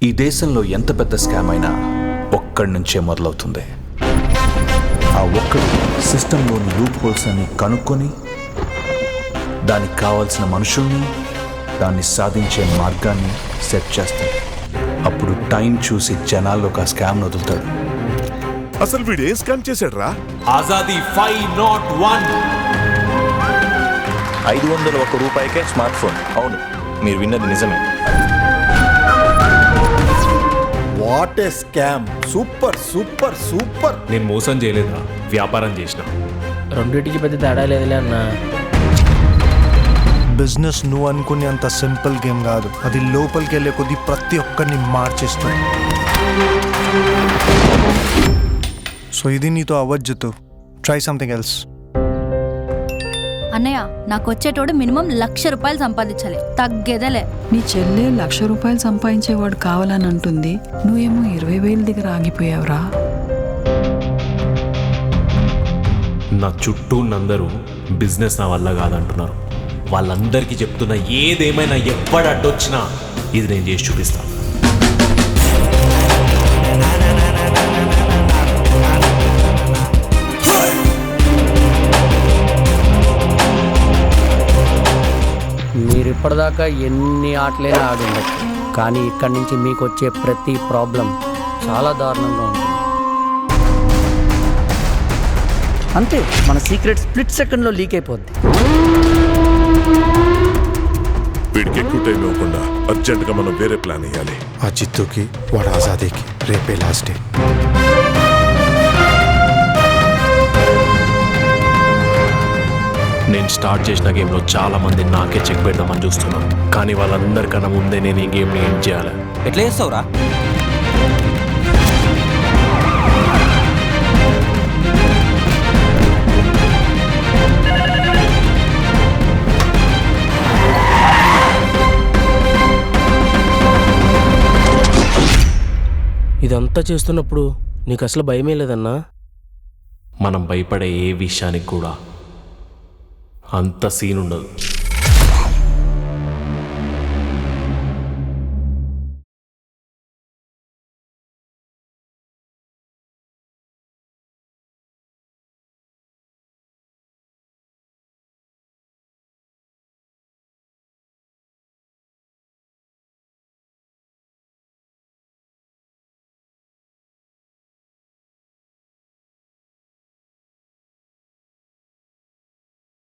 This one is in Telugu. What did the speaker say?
ఈ దేశంలో ఎంత పెద్ద స్కామ్ అయినా ఒక్కడి నుంచే మొదలవుతుంది. ఆ ఒక్కడు సిస్టంలోని లూప్ హోల్స్ అన్ని కనుక్కొని దానికి కావాల్సిన మనుషుల్ని, దాన్ని సాధించే మార్గాన్ని సెట్ చేస్తాడు. అప్పుడు టైం చూసి జనాల్లోకి ఆ స్కామ్ వదులుతాడు. అసలు వీడు ఏం స్కామ్ చేశాడు రా? ఆజాదీ 501 501 రూపాయకే స్మార్ట్ ఫోన్. అవును, మీరు విన్నది నిజమే. What a scam! Super super super. నేను మోసం చేయలేదురా, వ్యాపారం చేసిన. రెండింటికి పెద్ద తేడా లేదులే అన్నా. బిజినెస్ నువ్వు అనుకునే అంత సింపుల్ గేమ్ కాదు. అది లోపలికి వెళ్ళే కొద్దీ ప్రతి ఒక్కరిని మార్చేస్తుంది. సో ఇది నీతో అవ్వజ్జుతో. Try something else. అన్నయ్య, నాకు వచ్చేటోడు మినిమం 1,00,000 రూపాయలు సంపాదించాలి, తగ్గేదేలే. నీ చెల్లె 1,00,000 రూపాయలు సంపాదించేవాడు కావాలని అంటుంది, నువ్వేమో 20,000 దగ్గర ఆగిపోయావురా. నా చుట్టూ అందరూ బిజినెస్ నా వల్ల కాదంటున్నారు. వాళ్ళందరికీ చెప్తున్నా, ఏదేమైనా ఎప్పుడు అడ్డొచ్చినా ఇది నేను చేసి చూపిస్తాను. మీరు ఇప్పటిదాకా ఎన్ని ఆటలైనా ఆడుండొచ్చు, కానీ ఇక్కడి నుంచి మీకు వచ్చే ప్రతి ప్రాబ్లం చాలా దారుణంగా ఉంటుంది. అంతే, మన సీక్రెట్ స్ప్లిట్ సెకండ్లో లీక్ అయిపోద్ది. వీడికి ఎక్కువ టైం ఇవ్వకుండా అర్జెంటుగా మనం వేరే ప్లాన్ వేయాలి. ఆ జిత్తుకి వాడు ఆజాదీకి రేపే లాస్ట్ డే. నేను స్టార్ట్ చేసిన గేమ్లో చాలా మంది నాకే చెక్ పెడదామని చూస్తున్నాను, కానీ వాళ్ళందరికన్నా ముందే నేను ఈ గేమ్ని ఏం చేయాలి. ఎట్లా చేస్తావురా? ఇదంతా చేస్తున్నప్పుడు నీకు అసలు భయమే లేదన్నా? మనం భయపడే ఏ విషయానికి కూడా అంత సీన్ ఉండదు.